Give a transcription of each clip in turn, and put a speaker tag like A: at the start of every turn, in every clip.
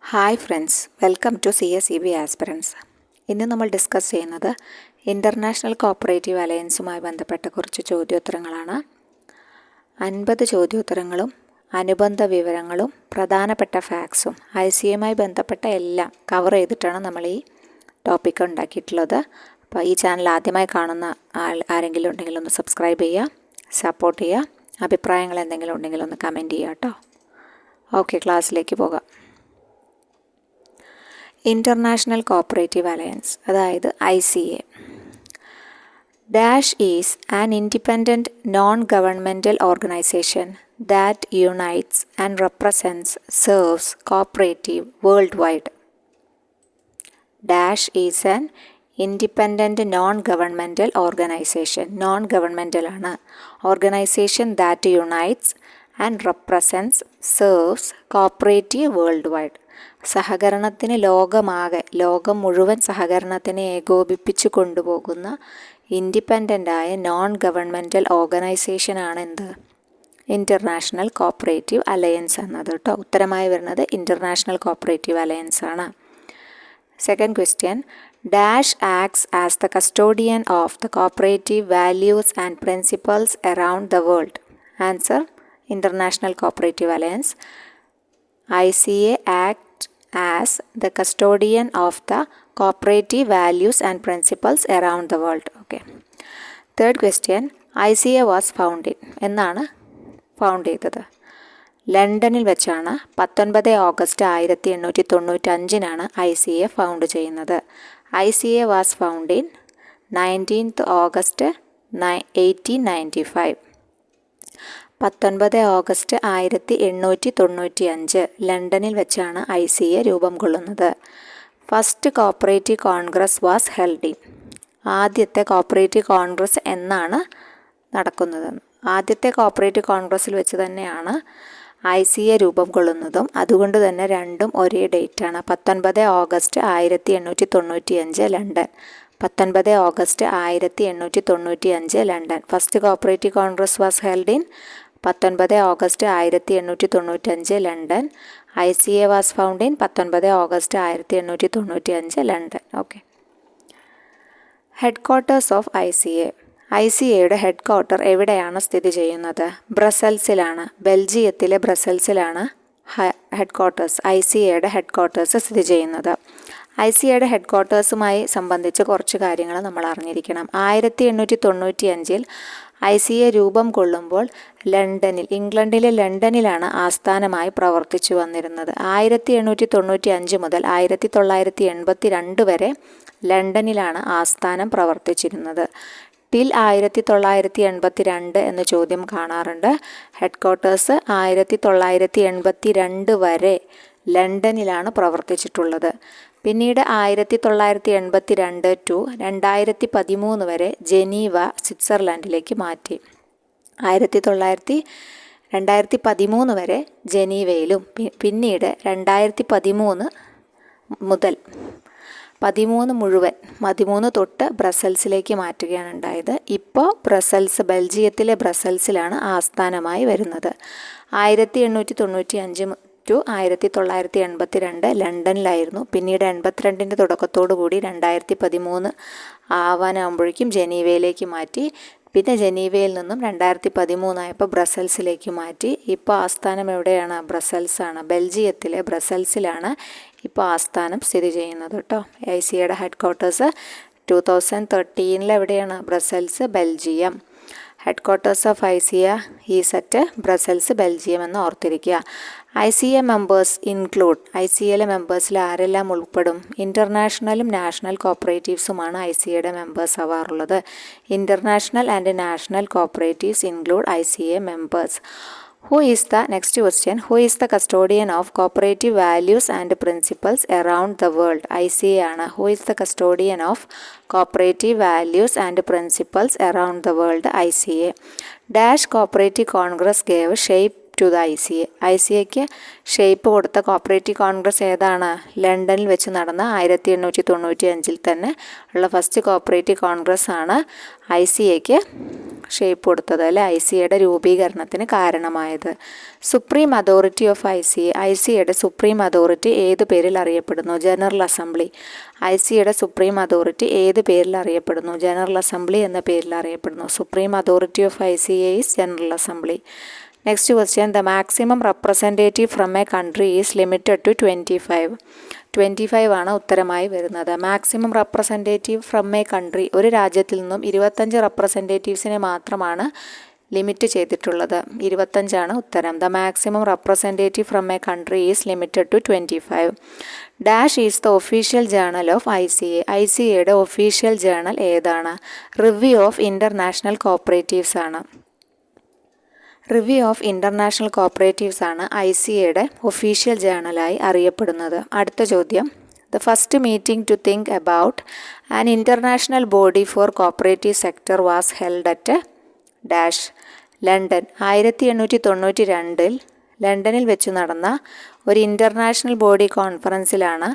A: Hi friends, welcome to CSEB aspirants. ഇന്ന് നമ്മൾ discuss ചെയ്യുന്നത് ഇൻ്റർനാഷണൽ കോപ്പറേറ്റീവ് അലയൻസുമായി ബന്ധപ്പെട്ട കുറച്ച് ചോദ്യോത്തരങ്ങളാണ്. 50 ചോദ്യോത്തരങ്ങളും അനുബന്ധ വിവരങ്ങളും പ്രധാനപ്പെട്ട ഫാക്ട്സും ICAയുമായി ബന്ധപ്പെട്ട എല്ലാം കവർ ചെയ്തിട്ടാണ് നമ്മൾ ഈ ടോപ്പിക്ക് ഉണ്ടാക്കിയിട്ടുള്ളത്. അപ്പോൾ ഈ ചാനൽ ആദ്യമായി കാണുന്ന ആരെങ്കിലും ഉണ്ടെങ്കിൽ ഒന്ന് സബ്സ്ക്രൈബ് ചെയ്യുക, സപ്പോർട്ട് ചെയ്യുക, അഭിപ്രായങ്ങൾ എന്തെങ്കിലും ഉണ്ടെങ്കിൽ ഒന്ന് കമൻറ്റ് ചെയ്യുക കേട്ടോ. ഓക്കെ, ക്ലാസ്സിലേക്ക് പോകാം. ഇൻ്റർനാഷണൽ കോപ്പറേറ്റീവ് അലയൻസ്, അതായത് ICA. Dash is an independent non governmental organization that unites and represents serves cooperative world wide. Dash is an independent non governmental organization, non governmental ആണ്, organization that unites and represents serves cooperative world wide. സഹകരണത്തിന് ലോകം മുഴുവൻ സഹകരണത്തിനെ ഏകോപിപ്പിച്ച് കൊണ്ടുപോകുന്ന ഇൻഡിപെൻഡൻ്റായ non governmental ഓർഗനൈസേഷനാണ് എന്ത്? International cooperative alliance എന്നത് കേട്ടോ. ഉത്തരമായി വരുന്നത് ഇൻ്റർനാഷണൽ കോപ്പറേറ്റീവ് അലയൻസ് ആണ്. Second question, dash acts as the custodian of the cooperative values and principles around the world. Answer, international cooperative alliance. ICA act as the custodian of the cooperative values and principles around the world. Okay. Third question, ICA was founded. എന്നാണ് found ചെയ്തത്? ലണ്ടനിൽ വെച്ചാണ്. 19 August 1895 ICA found ചെയ്യുന്നത്. ICA was founded in 19th August 1895. 19 August 1895 ലണ്ടനിൽ വെച്ചാണ് ICA രൂപം കൊള്ളുന്നത്. First cooperative congress was held in. ആദ്യത്തെ കോപ്പറേറ്റീവ് കോൺഗ്രസ് എന്നാണ് നടക്കുന്നത്? ആദ്യത്തെ കോപ്പറേറ്റീവ് കോൺഗ്രസ്സിൽ വെച്ച് തന്നെയാണ് ICA രൂപം കൊള്ളുന്നതും. അതുകൊണ്ട് തന്നെ രണ്ടും ഒരേ ഡേറ്റാണ്. 19 August 1895 London. 19 August 1895 London. First cooperative congress was held in 19 August 1895 London. ICA was found in 19 August 1895 London. Okay. Headquarters of ICA. ICAയുടെ ഹെഡ് ക്വാർട്ടർ എവിടെയാണ് സ്ഥിതി ചെയ്യുന്നത്? ബ്രസൽസിലാണ്. ബെൽജിയത്തിലെ ബ്രസൽസിലാണ് ഹെഡ് ക്വാർട്ടേഴ്സ്, ICAയുടെ ഹെഡ് ക്വാർട്ടേഴ്സ് സ്ഥിതി ചെയ്യുന്നത്. ICAയുടെ ഹെഡ് ക്വാർട്ടേഴ്സുമായി സംബന്ധിച്ച് കുറച്ച് കാര്യങ്ങൾ നമ്മൾ അറിഞ്ഞിരിക്കണം. 1895 ICA രൂപം കൊള്ളുമ്പോൾ ലണ്ടനിൽ, ഇംഗ്ലണ്ടിലെ ലണ്ടനിലാണ് ആസ്ഥാനമായി പ്രവർത്തിച്ചു വന്നിരുന്നത്. 1895 മുതൽ 1982 വരെ ലണ്ടനിലാണ് ആസ്ഥാനം പ്രവർത്തിച്ചിരുന്നത്. ടിൽ 1982 എന്ന ചോദ്യം കാണാറുണ്ട്. ഹെഡ് ക്വാർട്ടേഴ്സ് 1982 വരെ ലണ്ടനിലാണ് പ്രവർത്തിച്ചിട്ടുള്ളത്. പിന്നീട് 1982 ടു 2013 വരെ ജനീവ, സ്വിറ്റ്സർലൻഡിലേക്ക് മാറ്റി. 2013 വരെ ജനീവയിലും പിന്നീട് 2013 മുതൽ 13 തൊട്ട് ബ്രസൽസിലേക്ക് മാറ്റുകയാണ് ഉണ്ടായത്. ഇപ്പോൾ ബ്രസൽസ്, ബെൽജിയത്തിലെ ബ്രസൽസിലാണ് ആസ്ഥാനമായി വരുന്നത്. 1895 ടു 1982 ലണ്ടനിലായിരുന്നു. പിന്നീട് 82 തുടക്കത്തോടു കൂടി 2013 ആവാനാകുമ്പോഴേക്കും ജനീവയിലേക്ക് മാറ്റി. പിന്നെ ജനീവയിൽ നിന്നും 2013 ആയപ്പോൾ ബ്രസൽസിലേക്ക് മാറ്റി. ഇപ്പോൾ ആസ്ഥാനം എവിടെയാണ്? ബ്രസൽസാണ്. ബെൽജിയത്തിലെ ബ്രസൽസിലാണ് ഇപ്പോൾ ആസ്ഥാനം സ്ഥിതി ചെയ്യുന്നത് കേട്ടോ. ICAയുടെ ഹെഡ് ക്വാർട്ടേഴ്സ് 2013 എവിടെയാണ്? Brussels, Belgium. Headquarters of ICA is at Brussels, Belgium എന്ന് ഓർത്തിരിക്കുക. ICA members include. ICAയിലെ മെമ്പേഴ്സിൽ ആരെല്ലാം ഉൾപ്പെടും? ഇൻ്റർനാഷണലും നാഷണൽ കോപ്പറേറ്റീവ്സുമാണ് ICAയുടെ മെമ്പേഴ്സ് ആവാറുള്ളത്. International and national cooperatives include ICA members. Next question, who is the custodian of cooperative values and principles around the world? ICA ആണ്. Who is the custodian of cooperative values and principles around the world? ICA. Dash cooperative congress gave shape to the ICA. ICAക്ക് shape കൊടുത്ത cooperative congress ഏതാണ്? ലണ്ടനിൽ വെച്ച് നടന്ന 1895 തന്നെ ഉള്ള first cooperative Congress ആണ് ICAക്ക് ഷേപ്പ് കൊടുത്തത്, അല്ലെ ICAയുടെ രൂപീകരണത്തിന് കാരണമായത്. സുപ്രീം അതോറിറ്റി ഓഫ് ICAയുടെ സുപ്രീം അതോറിറ്റി ഏത് പേരിൽ അറിയപ്പെടുന്നു? General assembly. ICAയുടെ സുപ്രീം അതോറിറ്റി ഏത് പേരിൽ അറിയപ്പെടുന്നു? ജനറൽ അസംബ്ലി എന്ന പേരിൽ അറിയപ്പെടുന്നു. Supreme authority of ICA is general assembly. Next question, the maximum representative from a country is limited to 25. 25 ആണ് ഉത്തരമായി വരുന്നത്. Maximum representative from a country, ഒരു രാജ്യത്തിൽ നിന്നും 25 റെപ്രസെൻറ്റേറ്റീവ്സിനെ മാത്രമാണ് ലിമിറ്റ് ചെയ്തിട്ടുള്ളത്. 25 ഉത്തരം. The maximum representative from a country is limited to 25. Dash is the official journal of ICA. ICAയുടെ ഒഫീഷ്യൽ ജേണൽ ഏതാണ്? റിവ്യൂ ഓഫ് ഇൻ്റർനാഷണൽ കോപ്പറേറ്റീവ്സ് ആണ്. റിവ്യൂ ഓഫ് ഇൻ്റർനാഷണൽ കോപ്പറേറ്റീവ്സ് ആണ് ICAയുടെ ഒഫീഷ്യൽ ജേണലായി അറിയപ്പെടുന്നത്. അടുത്ത ചോദ്യം, the first meeting to think about an international body for cooperative sector was held at dash. London. 1892 ലണ്ടനിൽ വെച്ച് നടന്ന ഒരു ഇൻ്റർനാഷണൽ ബോഡി കോൺഫറൻസിലാണ്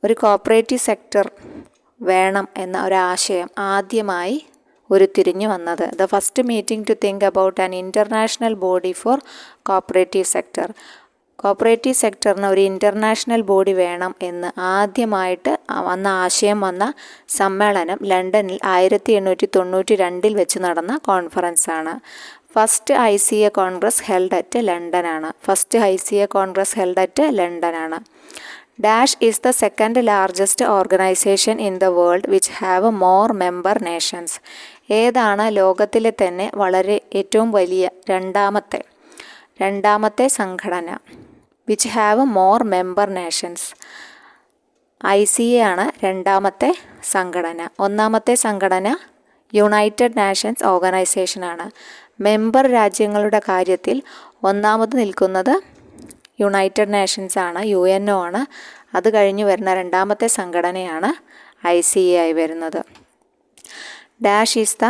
A: ഒരു കോപ്പറേറ്റീവ് സെക്ടർ വേണം എന്ന ഒരാശയം ആദ്യമായി ഉരുത്തിരിഞ്ഞു വന്നത്. The first meeting to think about an international body for cooperative sector. Cooperative സെക്ടറിന് ഒരു ഇൻ്റർനാഷണൽ ബോഡി വേണം എന്ന് ആദ്യമായിട്ട് ആശയം വന്ന സമ്മേളനം ലണ്ടനിൽ 1892 വെച്ച് നടന്ന കോൺഫറൻസാണ്. First ICA congress held at ലണ്ടനാണ്. First ICA congress held at ലണ്ടനാണ്. Dash is the second largest organization in the world which have more member nations. ഏതാണ് ലോകത്തിലെ തന്നെ ഏറ്റവും വലിയ രണ്ടാമത്തെ സംഘടന? Which have more member nations. ICA ആണ് രണ്ടാമത്തെ സംഘടന. ഒന്നാമത്തെ സംഘടന യുണൈറ്റഡ് നേഷൻസ് ഓർഗനൈസേഷനാണ്. മെമ്പർ രാജ്യങ്ങളുടെ കാര്യത്തിൽ ഒന്നാമത് നിൽക്കുന്നത് യുണൈറ്റഡ് നേഷൻസ് ആണ്, UNO ആണ്. അത് കഴിഞ്ഞ് വരുന്ന രണ്ടാമത്തെ സംഘടനയാണ് ICA ആയി വരുന്നത്. Dash is the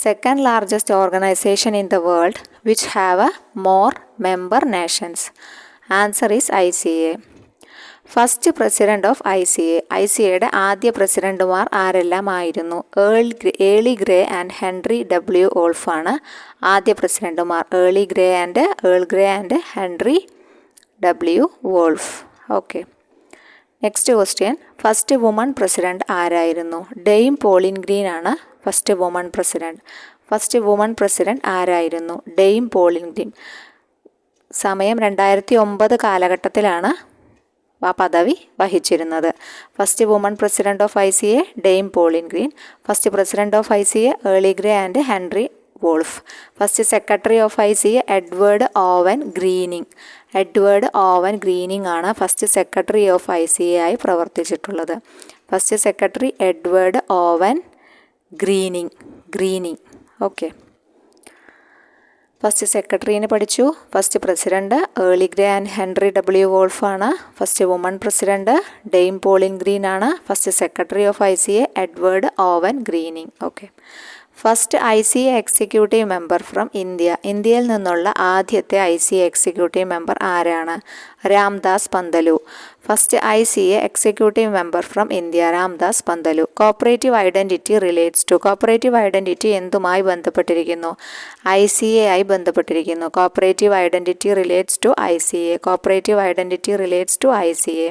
A: second largest organization in the world which have more member nations. Answer is ICA. First president of ICAയുടെ ആദ്യ പ്രസിഡന്റുമാർ ആരെല്ലാം ആയിരുന്നു? Earl Grey and Henry W. Wolff ആണ് ആദ്യ പ്രസിഡന്റുമാർ. Earl Grey and Henry W. Wolff. Okay. Next question, first woman president ആരായിരുന്നു? Dame Pauline Green ആണ് first woman president. First woman president ആരായിരുന്നു? Dame Pauline Green. സമയം 2009 കാലഘട്ടത്തിലാണ് ആ പദവി വഹിച്ചിരുന്നത്. First woman president of ICA Dame Pauline Green. First president of ICA Earl Grey and Henry Wolff. First secretary of ICA Edward Owen Greening ആണ് first secretary of ICA ആയി പ്രവർത്തിച്ചിട്ടുള്ളത്. First secretary Edward Owen Greening. Okay. First സെക്രട്ടറിനെ പഠിച്ചു. First president Earl Grey and Henry W. Wolff ആണ്. First woman president Dame Pauline Green ആണ്. First secretary of ICA Edward Owen Greening. Okay. First ICA executive member from India. ഇന്ത്യയിൽ നിന്നുള്ള ആദ്യത്തെ ICA executive member ആരാണ്? Ramdas Pantulu. First ICA executive member from India Ramdas Pantulu. Cooperative identity relates to. Cooperative identity എന്തുമായി ബന്ധപ്പെട്ടിരിക്കുന്നു? ICA ആയി ബന്ധപ്പെട്ടിരിക്കുന്നു. Cooperative identity relates to ICA. Cooperative identity relates to ICA.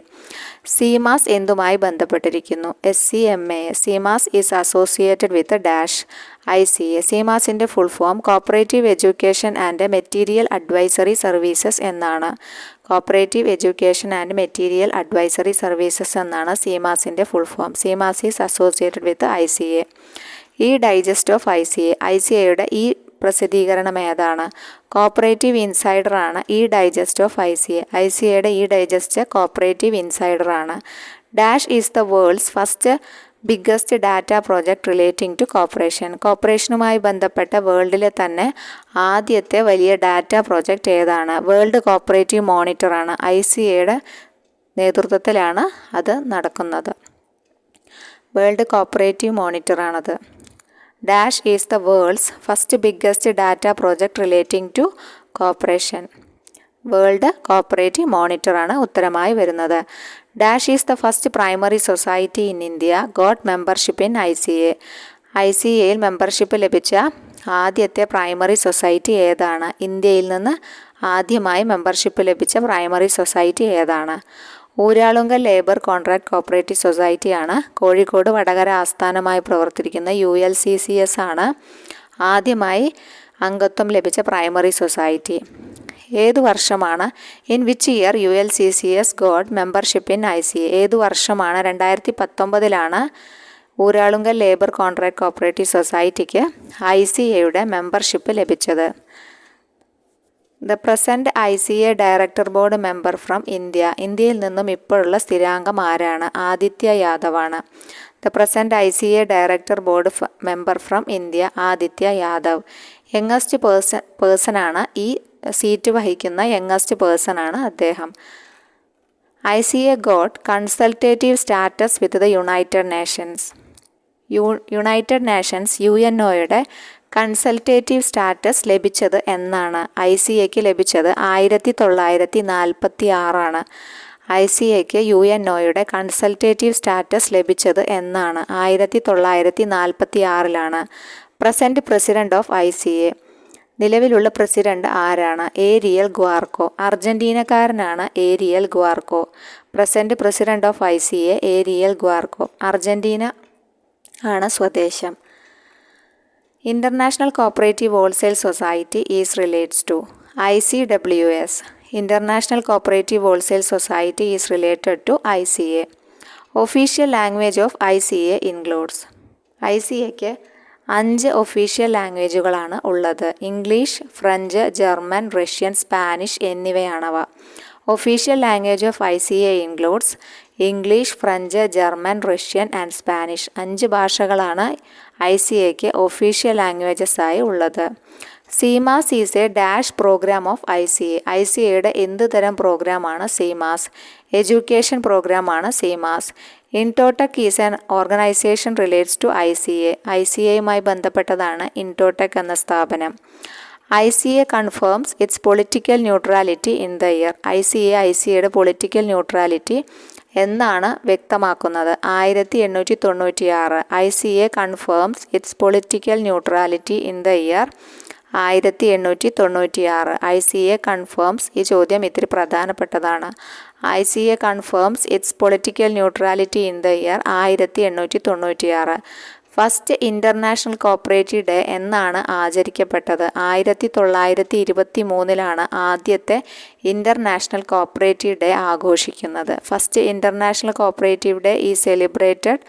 A: CEMAS എന്തുമായി ബന്ധപ്പെട്ടിരിക്കുന്നു? SCMA. CEMAS is associated with dash. ICA. സീമാസിൻ്റെ full form cooperative education and material advisory services എന്നാണ്. Cooperative education and material advisory services എന്നാണ് സീമാസിൻ്റെ full form. Seemas is associated with ICA. ഈ digest of ICAയുടെ ഈ പ്രസിദ്ധീകരണം ഏതാണ്? കോപ്പറേറ്റീവ് ഇൻസൈഡർ ആണ് ഈ ഡൈജസ്റ്റ് ഓഫ് ICAയുടെ ഈ ഡൈജസ്റ്റ് കോപ്പറേറ്റീവ് ഇൻസൈഡർ ആണ്. Dash is the world's first biggest data project relating to cooperation. കോപ്പറേഷനുമായി ബന്ധപ്പെട്ട വേൾഡിലെ തന്നെ ആദ്യത്തെ വലിയ ഡാറ്റ പ്രോജക്റ്റ് ഏതാണ്? വേൾഡ് കോപ്പറേറ്റീവ് മോണിറ്റർ ആണ്. ICAയുടെ നേതൃത്വത്തിലാണ് അത് നടക്കുന്നത്. വേൾഡ് കോപ്പറേറ്റീവ് മോണിറ്റർ ആണത്. Dash is the world's first biggest data project relating to corporation. World cooperative മോണിറ്ററാണ് ഉത്തരമായി വരുന്നത്. Dash is the first primary society in India got membership in ICA. ICAയിൽ മെമ്പർഷിപ്പ് ലഭിച്ച ആദ്യത്തെ പ്രൈമറി സൊസൈറ്റി ഏതാണ്? ഇന്ത്യയിൽ നിന്ന് ആദ്യമായി മെമ്പർഷിപ്പ് ലഭിച്ച പ്രൈമറി സൊസൈറ്റി ഏതാണ്? ഊരാളുങ്കൽ ലേബർ കോൺട്രാക്ട് കോപ്പറേറ്റീവ് സൊസൈറ്റിയാണ്. കോഴിക്കോട് വടകര ആസ്ഥാനമായി പ്രവർത്തിക്കുന്ന ULCCS ആണ് ആദ്യമായി അംഗത്വം ലഭിച്ച പ്രൈമറി സൊസൈറ്റി. ഏതു വർഷമാണ്? In which year ULCCS got membership in ICA. ഏതു വർഷമാണ്? 2019 ഊരാളുങ്കൽ ലേബർ കോൺട്രാക്ട് കോപ്പറേറ്റീവ് സൊസൈറ്റിക്ക് ICAയുടെ മെമ്പർഷിപ്പ് ലഭിച്ചത്. The present ICA director board member from India. ഇന്ത്യയിൽ നിന്നും ഇപ്പോഴുള്ള സ്ഥിരാംഗം ആരാണ്? ആദിത്യ യാദവാണ്. The present ICA director board member from India Aditya Yadav. Youngest പേഴ്സണാണ് ഈ സീറ്റ് വഹിക്കുന്ന യങ്ങസ്റ്റ് പേഴ്സണാണ് അദ്ദേഹം. ICA got consultative status with the United Nations. United Nations UNOയുടെ കൺസൾട്ടേറ്റീവ് സ്റ്റാറ്റസ് ലഭിച്ചത് എന്നാണ്? ICAക്ക് ലഭിച്ചത് 1946. ICAക്ക് UNOയുടെ കൺസൾട്ടേറ്റീവ് സ്റ്റാറ്റസ് ലഭിച്ചത് എന്നാണ്? 1946. Present president of ICA. നിലവിലുള്ള പ്രസിഡന്റ് ആരാണ്? Ariel Guarco. അർജന്റീനക്കാരനാണ് Ariel Guarco. Present president of ICA Ariel Guarco. Argentina ആണ് സ്വദേശം. International cooperative wholesale society is relates to. ICWS. International cooperative wholesale society is related to ICA. Official language of ICA includes. ICAക്ക് 5 official ലാംഗ്വേജുകളാണ് ഉള്ളത്. English, French, German, Russian, Spanish എന്നിവയാണവ. Official language of ICA includes English, French, German, Russian and Spanish. 5 ഭാഷകളാണ് ICAക്ക് official languages ആയി ഉള്ളത്. CMAS is a dash program of ICA. ICAയുടെ എന്ത് തരം പ്രോഗ്രാമാണ് CMAS? എഡ്യൂക്കേഷൻ പ്രോഗ്രാമാണ് CMAS. Intotec is an organization relates to ICA. ICAയുമായി ബന്ധപ്പെട്ടതാണ് ഇൻടോടെക് എന്ന സ്ഥാപനം. ICA confirms its political neutrality in the year. ICAയുടെ പൊളിറ്റിക്കൽ ന്യൂട്രാലിറ്റി എന്നാണ് വ്യക്തമാക്കുന്നത്? 1896. ICA confirms its political neutrality in the year 1896. ICA confirms. ഈ ചോദ്യം ഇത്തിരി പ്രധാനപ്പെട്ടതാണ്. ICA confirms its political neutrality in the year 1896. First international cooperative day എന്നാണ് ആചരിക്കപ്പെട്ടത്? 1923 ആദ്യത്തെ ഇൻ്റർനാഷണൽ കോപ്പറേറ്റീവ് ഡേ ആഘോഷിക്കുന്നത്. ഫസ്റ്റ് ഇൻ്റർനാഷണൽ കോപ്പറേറ്റീവ് ഡേ ഈ സെലിബ്രേറ്റഡ്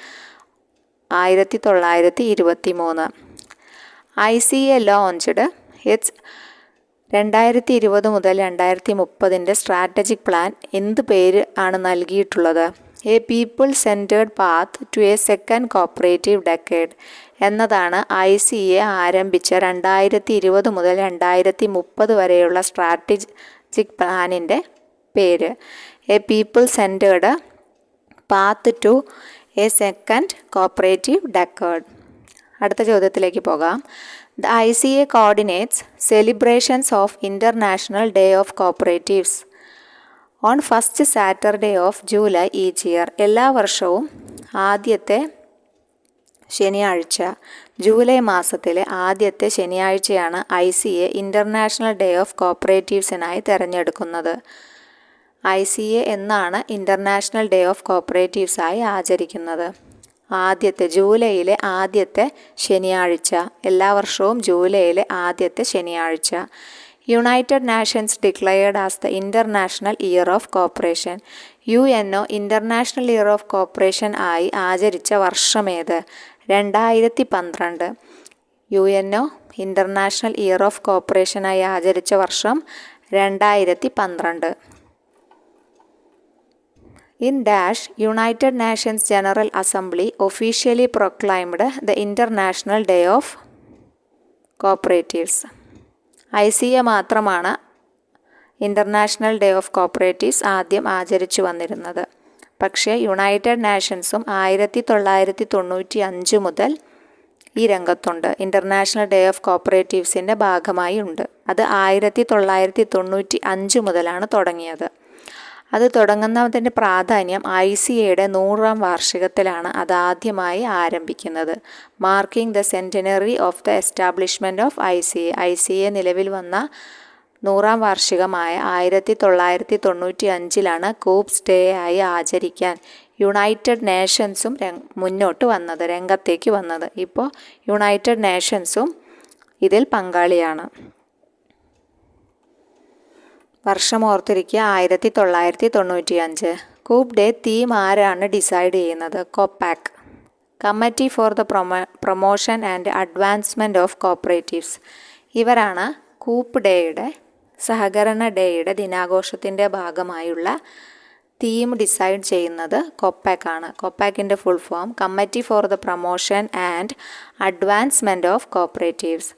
A: 1923. ICA ലോഞ്ച്ഡ് ഇറ്റ്സ് 2020 മുതൽ 2030 സ്ട്രാറ്റജിക് പ്ലാൻ എന്ത് പേര് ആണ് നൽകിയിട്ടുള്ളത്? A people centred path to a second cooperative decade എന്നതാണ് ICA ആരംഭിച്ച 2020 മുതൽ 2030 വരെയുള്ള സ്ട്രാറ്റജിക് പ്ലാനിൻ്റെ പേര്. A people centred path to a second cooperative decade. അടുത്ത ചോദ്യത്തിലേക്ക് പോകാം. The ICA coordinates celebrations of international day of cooperatives on first Saturday of July each year. എല്ലാ വർഷവും ആദ്യത്തെ ശനിയാഴ്ച, ജൂലൈ മാസത്തിലെ ആദ്യത്തെ ശനിയാഴ്ചയാണ് ICA ഇൻ്റർനാഷണൽ ഡേ ഓഫ് കോപ്പറേറ്റീവ്സിനായി തിരഞ്ഞെടുക്കുന്നത്. ICA എന്നാണ് ഇൻ്റർനാഷണൽ ഡേ ഓഫ് കോപ്പറേറ്റീവ്സായി ആചരിക്കുന്നത്? ജൂലൈയിലെ ആദ്യത്തെ ശനിയാഴ്ച. എല്ലാ വർഷവും ജൂലൈയിലെ ആദ്യത്തെ ശനിയാഴ്ച. United Nations declared as the international year of cooperation. UNO international year of cooperation ആയി ആചരിച്ച വർഷമേത്? 2012. UNO ഇൻ്റർനാഷണൽ ഇയർ ഓഫ് കോപ്പറേഷനായി ആചരിച്ച വർഷം 2012. In dash, United Nations General Assembly officially proclaimed the International Day of Cooperatives. ICA മാത്രമാണ് international day of cooperatives ആദ്യം ആചരിച്ചു വന്നിരുന്നത്. പക്ഷേ United നേഷൻസും 1995 മുതൽ ഈ രംഗത്തുണ്ട്. ഇൻ്റർനാഷണൽ ഡേ ഓഫ് കോപ്പറേറ്റീവ്സിൻ്റെ ഭാഗമായി ഉണ്ട്. അത് 1995 മുതലാണ് തുടങ്ങിയത്. അത് തുടങ്ങുന്നതിൻ്റെ പ്രാധാന്യം ICAയുടെ 100ാം വാർഷികത്തിലാണ് അത് ആദ്യമായി ആരംഭിക്കുന്നത്. Marking the സെൻറ്റനറി of the establishment of ICA നിലവിൽ വന്ന 100ാം വാർഷികമായ 1995 കൂപ്സ് ഡേ ആയി ആചരിക്കാൻ യുണൈറ്റഡ് നേഷൻസും രംഗത്തേക്ക് വന്നത്. ഇപ്പോൾ യുണൈറ്റഡ് നേഷൻസും ഇതിൽ പങ്കാളിയാണ്. വർഷം ഓർത്തിരിക്കുക 1995. കൂപ്പ് ഡേ തീം ആരാണ് ഡിസൈഡ് ചെയ്യുന്നത്? കോപ്പാക്, committee for the promotion and advancement of cooperatives. ഇവരാണ് കൂപ്പ് ഡേയുടെ, സഹകരണ ഡേയുടെ ദിനാഘോഷത്തിൻ്റെ ഭാഗമായുള്ള തീം ഡിസൈഡ് ചെയ്യുന്നത് കോപ്പാക് ആണ്. കോപ്പാക്കിൻ്റെ full form committee for the promotion and advancement of cooperatives.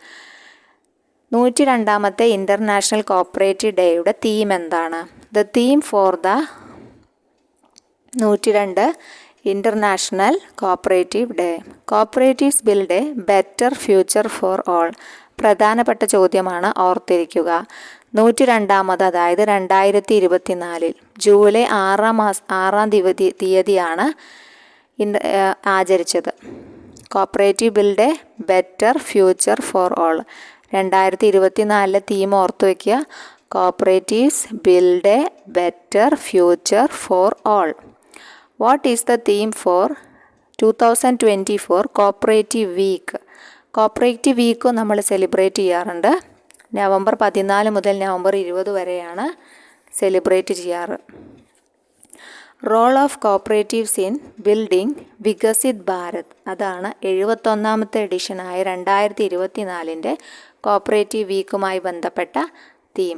A: 102ാമത്തെ ഇൻ്റർനാഷണൽ കോപ്പറേറ്റീവ് ഡേയുടെ തീം എന്താണ്? The theme for the 102 international cooperative day. Cooperatives build a better future for all. പ്രധാനപ്പെട്ട ചോദ്യമാണ്, ഓർത്തിരിക്കുക. 102ാമത്, അതായത് 2024 ജൂലൈ 6-ാം തീയതിയാണ് ആചരിച്ചത്. Cooperative build a better future for all. 2024 theme ഓർത്തു വയ്ക്കുക. Cooperatives build a better future for all. What is the theme for 2024 cooperative week? Cooperative വീക്കും നമ്മൾ സെലിബ്രേറ്റ് ചെയ്യാറുണ്ട്. നവംബർ 14 മുതൽ നവംബർ 20 വരെയാണ് സെലിബ്രേറ്റ് ചെയ്യാറ്. Role of cooperatives in building Viksit Bharat. അതാണ് 71ാമത്തെ എഡിഷനായ 2024 കോപ്പറേറ്റീവ് വീക്കുമായി ബന്ധപ്പെട്ട തീം.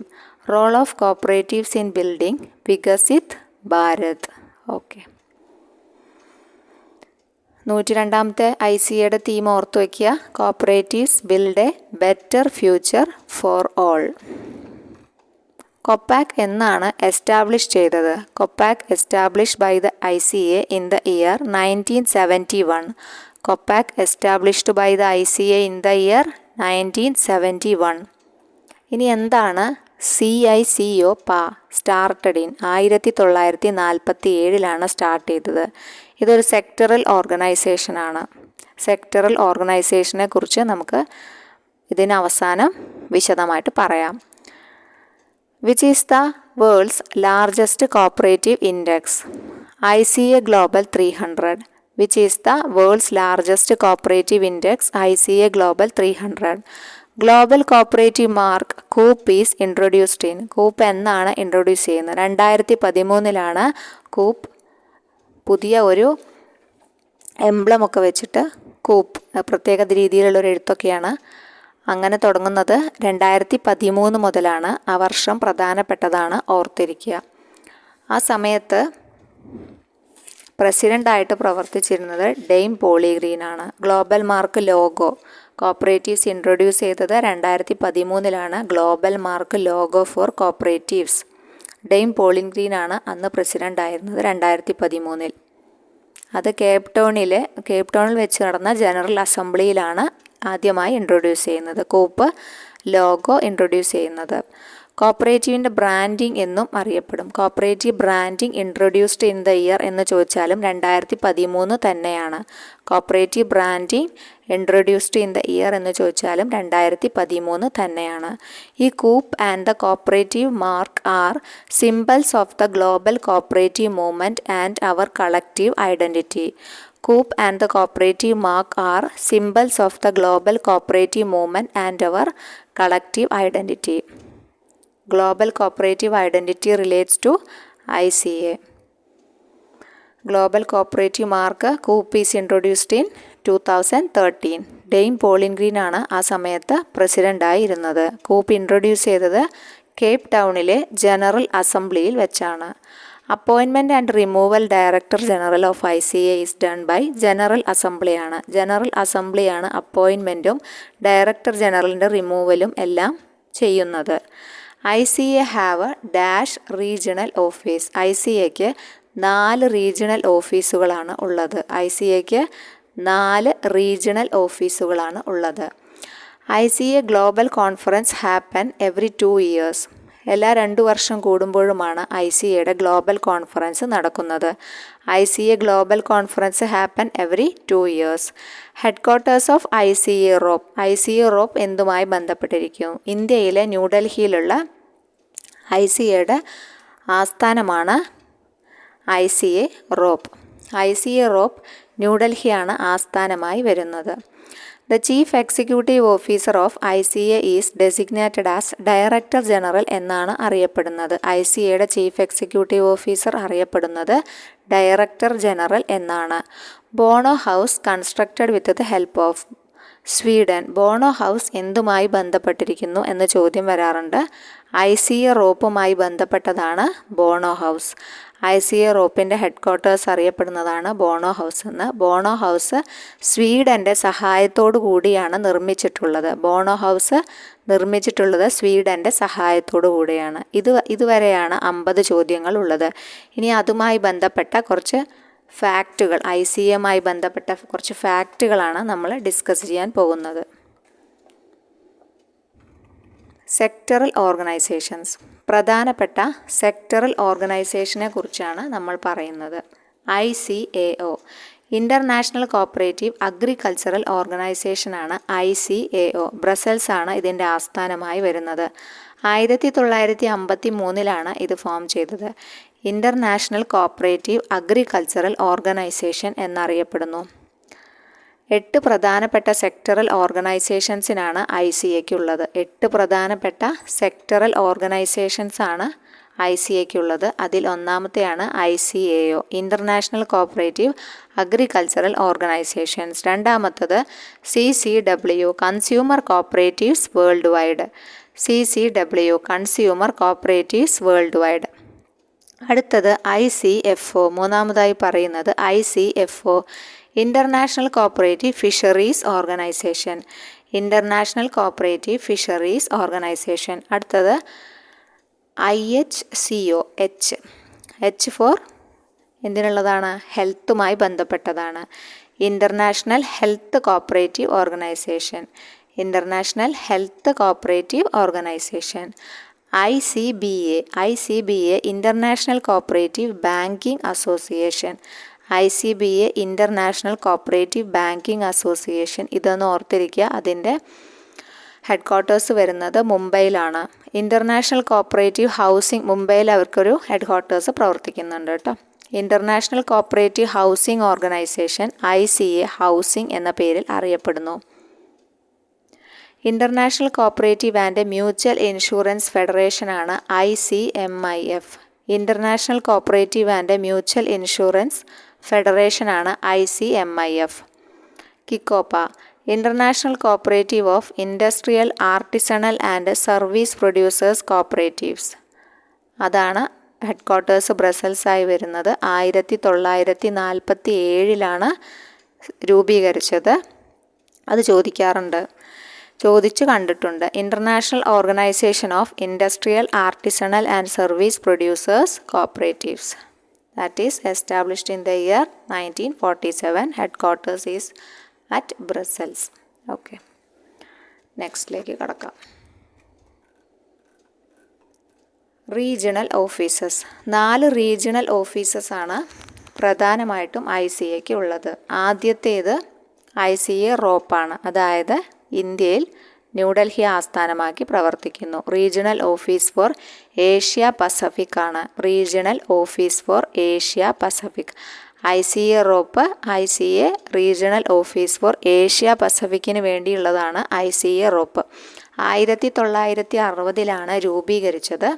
A: Role of cooperatives in building Viksit Bharat. Okay. 102ാമത്തെ ICAയുടെ തീം ഓർത്തു വയ്ക്കുക. Cooperatives build a better future for all. കൊപ്പാക് എന്നാണ് എസ്റ്റാബ്ലിഷ് ചെയ്തത്? കൊപ്പാക് established by the ICA in the year 1971. കൊപ്പാക് established by the ICA in the year 1971. ഇനി എന്താണ് CICO സ്റ്റാർട്ടഡ് ഇൻ? 1947 സ്റ്റാർട്ട് ചെയ്തത്. ഇതൊരു സെക്ടറൽ ഓർഗനൈസേഷനാണ്. സെക്ടറൽ ഓർഗനൈസേഷനെ കുറിച്ച് നമുക്ക് ഇതിനവസാനം വിശദമായിട്ട് പറയാം. Which is the world's largest cooperative index? ICA Global 300. Which is the world's largest cooperative index? ICA Global 300. Global cooperative mark coop is introduced in. Coop എന്നാണ് introduce ചെയ്യുന്നത്? 2013 കൂപ്പ് പുതിയ ഒരു എംബ്ലമൊക്കെ വെച്ചിട്ട് കൂപ്പ് പ്രത്യേക രീതിയിലുള്ളൊരു എഴുത്തൊക്കെയാണ് അങ്ങനെ തുടങ്ങുന്നത്. 2013 മുതലാണ്. ആ വർഷം പ്രധാനപ്പെട്ടതാണ്, ഓർത്തിരിക്കുക. ആ സമയത്ത് പ്രസിഡൻ്റായിട്ട് പ്രവർത്തിച്ചിരുന്നത് ഡെയിൻ പോളിഗ്രീനാണ്. Global mark logo cooperatives introduce ചെയ്തത് 2013 global mark logo for cooperatives. Dame പോളിഗ്രീനാണ് അന്ന് പ്രസിഡൻ്റായിരുന്നത് 2013. അത് കേപ്പ് ടൗണിൽ വെച്ച് നടന്ന ജനറൽ അസംബ്ലിയിലാണ് ആദ്യമായി ഇൻട്രൊഡ്യൂസ് ചെയ്യുന്നത്. കൂപ്പ് ലോഗോ ഇൻട്രൊഡ്യൂസ് ചെയ്യുന്നത്. കോപ്പറേറ്റീവിൻ്റെ ബ്രാൻഡിങ് എന്നും അറിയപ്പെടും. Cooperative branding introduced in the year എന്ന് ചോദിച്ചാലും 2013 തന്നെയാണ്. Cooperative branding introduced in the year എന്ന് ചോദിച്ചാലും 2013 തന്നെയാണ്. ഈ coop and the cooperative mark are symbols of the global cooperative movement and our collective identity. Coop and the cooperative mark are symbols of the global cooperative movement and our collective identity. Global cooperative identity relates to ICA. Global cooperative mark coop is introduced in 2013. Dame Pauline Green ആണ് ആ സമയത്ത് പ്രസിഡൻ്റായി ഇരുന്നത്. Coop introduce ചെയ്തത് Cape ടൗണിലെ general അസംബ്ലിയിൽ വെച്ചാണ്. Appointment and removal director general of ICA is done by general അസംബ്ലിയാണ്. ജനറൽ അസംബ്ലിയാണ് അപ്പോയിൻമെൻറ്റും ഡയറക്ടർ ജനറലിൻ്റെ റിമൂവലും എല്ലാം ചെയ്യുന്നത്. ICA have dash regional office. ICAക്ക് 4 റീജിയണൽ ഓഫീസുകളാണ് ഉള്ളത്. ICAക്ക് 4 റീജിയണൽ ഓഫീസുകളാണ് ഉള്ളത്. ICA global conference happen every 2 years. എല്ലാ 2 വർഷം കൂടുമ്പോഴുമാണ് ICAയുടെ ഗ്ലോബൽ കോൺഫറൻസ് നടക്കുന്നത്. ICA global conference happen every 2 years. Headquarters of ICA ROAP. ICA ROAP എന്തുമായി ബന്ധപ്പെട്ടിരിക്കും? ഇന്ത്യയിലെ ന്യൂഡൽഹിയിലുള്ള ICAയുടെ ആസ്ഥാനമാണ് ICA റോപ്പ്. ICA റോപ്പ് ന്യൂഡൽഹിയാണ് ആസ്ഥാനമായി വരുന്നത്. The Chief Executive Officer of ICA is designated as Director General എന്നാണ് അറിയപ്പെടുന്നത്. ICAയുടെ ചീഫ് എക്സിക്യൂട്ടീവ് ഓഫീസർ അറിയപ്പെടുന്നത് ഡയറക്ടർ ജനറൽ എന്നാണ്. Bonow house constructed with the help of Sweden. Bonow House എന്തുമായി ബന്ധപ്പെട്ടിരിക്കുന്നു എന്ന ചോദ്യം വരാറുണ്ട്. ICA റോപ്പുമായി ബന്ധപ്പെട്ടതാണ് ബോണോ ഹൗസ്. ICA റോപ്പിൻ്റെ ഹെഡ്ക്വാർട്ടേഴ്സ് അറിയപ്പെടുന്നതാണ് ബോണോ ഹൗസ് എന്ന്. ബോണോ ഹൗസ് സ്വീഡൻ്റെ സഹായത്തോടു കൂടിയാണ് നിർമ്മിച്ചിട്ടുള്ളത്. ബോണോ ഹൗസ് നിർമ്മിച്ചിട്ടുള്ളത് സ്വീഡൻ്റെ സഹായത്തോടു കൂടിയാണ്. ഇതുവരെയാണ് 50 ചോദ്യങ്ങൾ ഉള്ളത്. ഇനി അതുമായി ബന്ധപ്പെട്ട കുറച്ച് ഫാക്റ്റുകൾ, ICAയുമായി ബന്ധപ്പെട്ട കുറച്ച് ഫാക്റ്റുകളാണ് നമ്മൾ ഡിസ്കസ് ചെയ്യാൻ പോകുന്നത്. Sectoral organisations. പ്രധാനപ്പെട്ട സെക്ടറൽ ഓർഗനൈസേഷനെ കുറിച്ചാണ് നമ്മൾ പറയുന്നത്. ICAO ഇൻ്റർനാഷണൽ കോപ്പറേറ്റീവ് അഗ്രികൾച്ചറൽ ഓർഗനൈസേഷനാണ് ICAO. ബ്രസൽസ് ആണ് ഇതിൻ്റെ ആസ്ഥാനമായി വരുന്നത്. 1953 ഇത് ഫോം ചെയ്തത്. ഇൻ്റർനാഷണൽ കോപ്പറേറ്റീവ് അഗ്രികൾച്ചറൽ ഓർഗനൈസേഷൻ എന്നറിയപ്പെടുന്നു. 8 പ്രധാനപ്പെട്ട സെക്ടറൽ ഓർഗനൈസേഷൻസിനാണ് ICAയ്ക്കുള്ളത്. 8 പ്രധാനപ്പെട്ട സെക്ടറൽ ഓർഗനൈസേഷൻസാണ് ICAയ്ക്കുള്ളത്. അതിൽ ഒന്നാമത്തെയാണ് ICAO, international cooperative agricultural organisations. രണ്ടാമത്തത് CCW, consumer cooperatives world wide. CCW, consumer cooperatives world wide. അടുത്തത് ICFO, മൂന്നാമതായി പറയുന്നത് ICFO, international cooperative fisheries organisation. International cooperative fisheries organisation. അടുത്തത് IHCO, H four എന്തിനുള്ളതാണ്? ഹെൽത്തുമായി ബന്ധപ്പെട്ടതാണ്. International health cooperative organisation. International health cooperative organisation. ICBA, international cooperative banking association. ICBA, international cooperative banking association. ഇതൊന്ന് ഓർത്തിരിക്കുക. അതിൻ്റെ headquarters വരുന്നത് മുംബൈയിലാണ്. International cooperative housing, മുംബൈയിൽ അവർക്കൊരു headquarters പ്രവർത്തിക്കുന്നുണ്ട് കേട്ടോ. International cooperative housing organization ICA housing എന്ന പേരിൽ അറിയപ്പെടുന്നു. International cooperative and mutual insurance ഫെഡറേഷനാണ് ICMIF. International cooperative and mutual insurance ഫെഡറേഷനാണ് ICMIF. CICOPA, international cooperative of industrial artisanal and service producers cooperatives. അതാണ് ഹെഡ്ക്വാർട്ടേഴ്സ് ബ്രസൽസായി വരുന്നത്. 1947 രൂപീകരിച്ചത്. അത് ചോദിച്ചു കണ്ടിട്ടുണ്ട്. International organization of industrial artisanal and service producers cooperatives. That is established in the year 1947. Headquarters is at Brussels. Okay, നെക്സ്റ്റിലേക്ക് കടക്കാം. Regional offices. 4 regional ഓഫീസസാണ് പ്രധാനമായിട്ടും ICAയ്ക്ക് ഉള്ളത്. ആദ്യത്തേത് ICA റോപ്പാണ്. അതായത് ഇന്ത്യയിൽ ന്യൂഡൽഹി ആസ്ഥാനമാക്കി പ്രവർത്തിക്കുന്നു. Regional office for Asia Pacific ആണ്. Regional office for Asia Pacific. ICA ROAP, ICA regional office for Asia പസഫിക്കിന് വേണ്ടിയുള്ളതാണ് ICA റോപ്പ്. 1960 രൂപീകരിച്ചത്.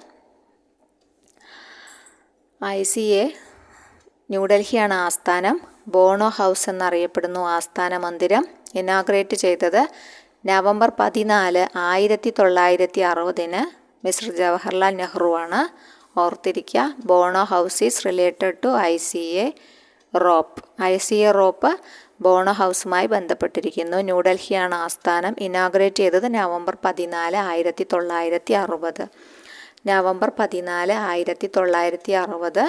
A: ICA ന്യൂഡൽഹിയാണ് ആസ്ഥാനം. ബോണോ ഹൗസ് എന്നറിയപ്പെടുന്നു ആസ്ഥാന മന്ദിരം. ഇനാഗ്രേറ്റ് ചെയ്തത് നവംബർ 14, 1960 മിസ്റ്റർ ജവഹർലാൽ നെഹ്റു ആണ്. ഓർത്തിരിക്കുക, Bonow House is related to ICA ROAP. ICA ROAP Bonow ഹൗസുമായി ബന്ധപ്പെട്ടിരിക്കുന്നു. ന്യൂഡൽഹിയാണ് ആസ്ഥാനം. ഇനാഗ്രേറ്റ് ചെയ്തത് നവംബർ 14, 1960. നവംബർ 14, 1960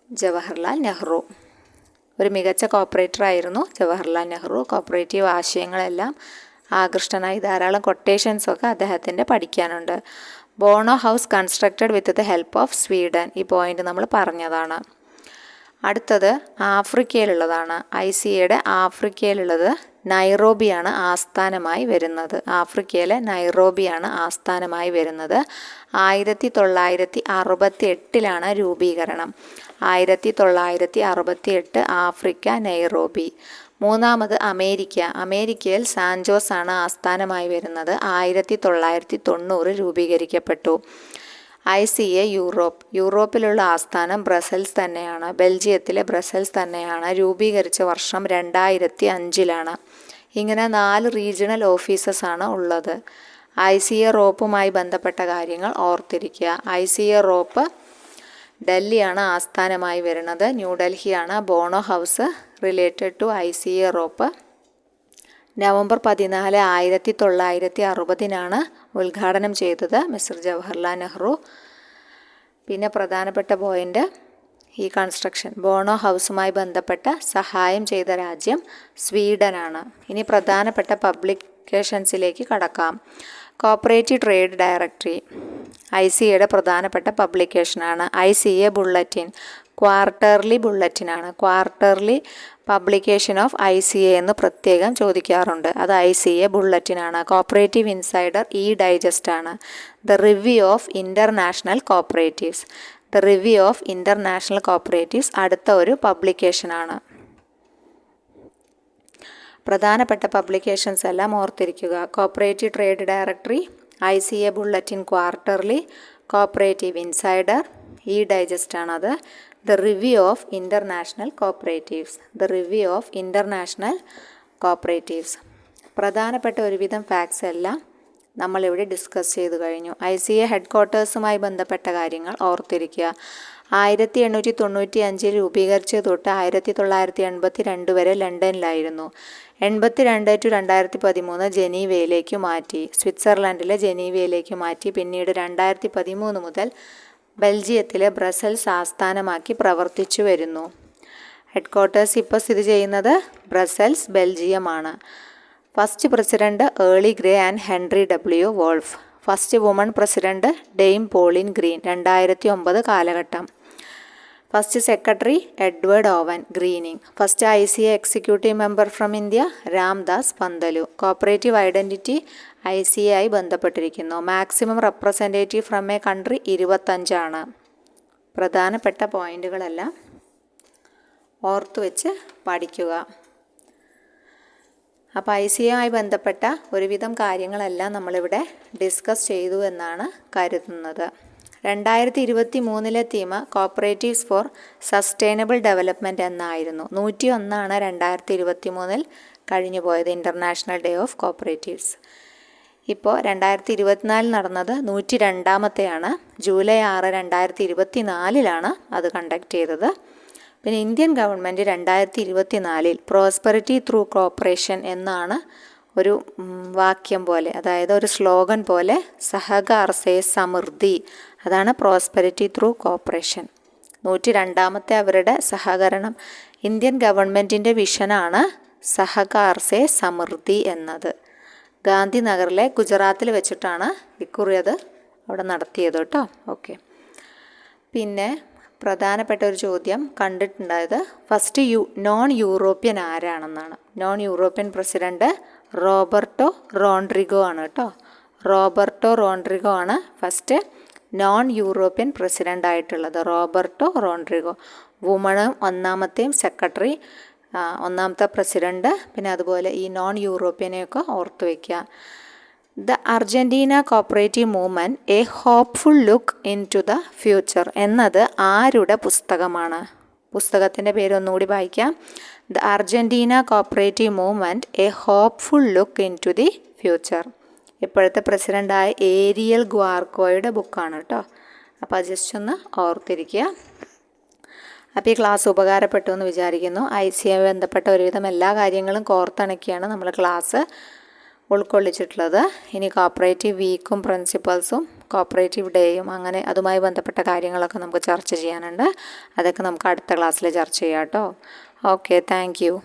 A: ജവഹർലാൽ നെഹ്റു. ഒരു മികച്ച കോപ്പറേറ്ററായിരുന്നു ജവഹർലാൽ നെഹ്റു. കോപ്പറേറ്റീവ് ആശയങ്ങളെല്ലാം ആകൃഷ്ടനായി. ധാരാളം കൊട്ടേഷൻസൊക്കെ അദ്ദേഹത്തിൻ്റെ പഠിക്കാനുണ്ട്. Bonow house constructed with the help of Sweden. ഈ പോയിന്റ് നമ്മൾ പറഞ്ഞതാണ്. അടുത്തത് ആഫ്രിക്കയിലുള്ളതാണ്. ICAയുടെ ആഫ്രിക്കയിലുള്ളത് നൈറോബിയാണ് ആസ്ഥാനമായി വരുന്നത്. ആഫ്രിക്കയിലെ നൈറോബിയാണ് ആസ്ഥാനമായി വരുന്നത്. 1968 രൂപീകരണം. 1968 ആഫ്രിക്ക നൈറോബി. മൂന്നാമത് അമേരിക്കയിൽ സാൻജോസ് ആണ് ആസ്ഥാനമായി വരുന്നത്. 1990 രൂപീകരിക്കപ്പെട്ടു. ICA യൂറോപ്പിലുള്ള ആസ്ഥാനം ബ്രസൽസ് തന്നെയാണ്. ബെൽജിയത്തിലെ ബ്രസൽസ് തന്നെയാണ്. രൂപീകരിച്ച വർഷം 2005. ഇങ്ങനെ 4 റീജിയണൽ ഓഫീസസാണ് ഉള്ളത്. ICA റോപ്പുമായി ബന്ധപ്പെട്ട കാര്യങ്ങൾ ഓർത്തിരിക്കുക. ICA റോപ്പ് ഡൽഹിയാണ് ആസ്ഥാനമായി വരുന്നത്. ന്യൂഡൽഹിയാണ് Bonow house related to ICA ROAP. November 14, 1960 ഉദ്ഘാടനം ചെയ്തത് മിസ്റ്റർ ജവഹർലാൽ നെഹ്റു. പിന്നെ പ്രധാനപ്പെട്ട പോയിന്റ് ഈ കൺസ്ട്രക്ഷൻ ബോണോ ഹൗസുമായി ബന്ധപ്പെട്ട സഹായം ചെയ്ത രാജ്യം സ്വീഡനാണ്. ഇനി പ്രധാനപ്പെട്ട പബ്ലിക്കേഷൻസിലേക്ക് കടക്കാം. കോപ്പറേറ്റീവ് ട്രേഡ് ഡയറക്ടറി ICAയുടെ പ്രധാനപ്പെട്ട പബ്ലിക്കേഷനാണ്. ICA ബുള്ളറ്റിൻ ക്വാർട്ടർലി ബുള്ളറ്റിനാണ്. ക്വാർട്ടർലി പബ്ലിക്കേഷൻ ഓഫ് ICA എന്ന് പ്രത്യേകം ചോദിക്കാറുണ്ട്. അത് ICA ബുള്ളറ്റിനാണ്. കോപ്പറേറ്റീവ് ഇൻസൈഡർ ഡൈജസ്റ്റ് ആണ്. The review of international cooperatives. The review of international cooperatives അടുത്ത ഒരു പബ്ലിക്കേഷനാണ്. പ്രധാനപ്പെട്ട പബ്ലിക്കേഷൻസ് എല്ലാം ഓർത്തിരിക്കുക. Cooperative trade directory, ICA bulletin quarterly, cooperative insider, digest ആണത്. The review of international cooperatives. The review of international cooperatives. പ്രധാനപ്പെട്ട ഒരുവിധം ഫാക്ട്സ് എല്ലാം നമ്മളിവിടെ ഡിസ്കസ് ചെയ്തു കഴിഞ്ഞു. ICA ഹെഡ് ക്വാർട്ടേഴ്സുമായി ബന്ധപ്പെട്ട കാര്യങ്ങൾ ഓർത്തിരിക്കുക. 1895 രൂപീകരിച്ചത് തൊട്ട് 1982 വരെ ലണ്ടനിലായിരുന്നു. 82 to 2013 ജനീവയിലേക്ക് മാറ്റി. സ്വിറ്റ്സർലൻഡിലെ ജനീവയിലേക്ക് മാറ്റി. പിന്നീട് 2013 മുതൽ ബെൽജിയത്തിലെ ബ്രസൽസ് ആസ്ഥാനമാക്കി പ്രവർത്തിച്ചു വരുന്നു. ഹെഡ് ക്വാർട്ടേഴ്സ് ഇപ്പോൾ സ്ഥിതി ചെയ്യുന്നത് ബ്രസൽസ്, ബെൽജിയമാണ്. First president Earl Grey and Henry W. Wolff. First woman president Dame Pauline Green. 2009 കാലഘട്ടം. First secretary Edward Owen Greening. First ICA executive member from India Ramdas Pantulu. Cooperative identity ICA ആയി ബന്ധപ്പെട്ടിരിക്കുന്നു. Maximum representative from a country 25. പ്രധാനപ്പെട്ട പോയിന്റുകളെല്ലാം ഓർത്തു വെച്ച് പഠിക്കുക. അപ്പോൾ ICA ആയി ബന്ധപ്പെട്ട ഒരുവിധം കാര്യങ്ങളെല്ലാം നമ്മളിവിടെ ഡിസ്കസ് ചെയ്തു എന്നാണ് കരുതുന്നത്. 2023 theme cooperatives four sustainable development എന്നായിരുന്നു. 101 2023 കഴിഞ്ഞു പോയത് ഇൻ്റർനാഷണൽ ഡേ ഓഫ് കോപ്പറേറ്റീവ്സ്. ഇപ്പോൾ 2024 നടന്നത് 102ാമത്തെയാണ്. ജൂലൈ 6, 2024 അത് കണ്ടക്ട് ചെയ്തത്. പിന്നെ Indian government 2024 prosperity through corporation എന്നാണ് ഒരു വാക്യം പോലെ, അതായത് ഒരു സ്ലോഗൻ പോലെ, സഹകാർ സേ സമൃദ്ധി, അതാണ് പ്രോസ്പെരിറ്റി ത്രൂ കോപ്പറേഷൻ. 102ാമത്തെ അവരുടെ സഹകരണം, ഇന്ത്യൻ ഗവൺമെൻറ്റിൻ്റെ വിഷനാണ് സഹകാർ സേ സമൃദ്ധി എന്നത്. ഗാന്ധിനഗറിലെ ഗുജറാത്തിൽ വെച്ചിട്ടാണ് ഇക്കുറി അത് അവിടെ നടത്തിയത് കേട്ടോ. ഓക്കെ. പിന്നെ പ്രധാനപ്പെട്ട ഒരു ചോദ്യം കണ്ടിട്ടുണ്ടായത് ഫസ്റ്റ് നോൺ യൂറോപ്യൻ ആരാണെന്നാണ്. Non European president Roberto Rodrigo ആണ് കേട്ടോ. റോബർട്ടോ റോഡ്രിഗോ ആണ് ഫസ്റ്റ് നോൺ യൂറോപ്യൻ പ്രസിഡൻ്റ് ആയിട്ടുള്ളത്. Roberto Rodrigo. വുമണും ഒന്നാമത്തെയും സെക്രട്ടറി, ഒന്നാമത്തെ പ്രസിഡന്റ്. പിന്നെ അതുപോലെ ഈ നോൺ യൂറോപ്യനെയൊക്കെ ഓർത്തു വയ്ക്കുക. The Argentina cooperative movement a hopeful look in to the future എന്നത് ആരുടെ പുസ്തകമാണ്? പുസ്തകത്തിൻ്റെ പേര് ഒന്നുകൂടി വായിക്കാം. The Argentina cooperative movement a hopeful look in to the future. ഇപ്പോഴത്തെ പ്രസിഡൻ്റായ ഏരിയൽ ഗ്വാർക്കോയുടെ ബുക്കാണ് കേട്ടോ. അപ്പോൾ അത് ജസ്റ്റ് ഒന്ന് ഓർത്തിരിക്കുക. അപ്പോൾ ഈ ക്ലാസ് ഉപകാരപ്പെട്ടു എന്ന് വിചാരിക്കുന്നു. ICA ബന്ധപ്പെട്ട ഒരുവിധം എല്ലാ കാര്യങ്ങളും കോർത്തിണക്കിയാണ് നമ്മൾ ക്ലാസ് ഉൾക്കൊള്ളിച്ചിട്ടുള്ളത്. ഇനി കോപ്പറേറ്റീവ് വീക്കും പ്രിൻസിപ്പൾസും കോപ്പറേറ്റീവ് ഡേയും അങ്ങനെ അതുമായി ബന്ധപ്പെട്ട കാര്യങ്ങളൊക്കെ നമുക്ക് ചർച്ച ചെയ്യാനുണ്ട്. അതൊക്കെ നമുക്ക് അടുത്ത ക്ലാസ്സിൽ ചർച്ച ചെയ്യാം കേട്ടോ. Okay, thank you.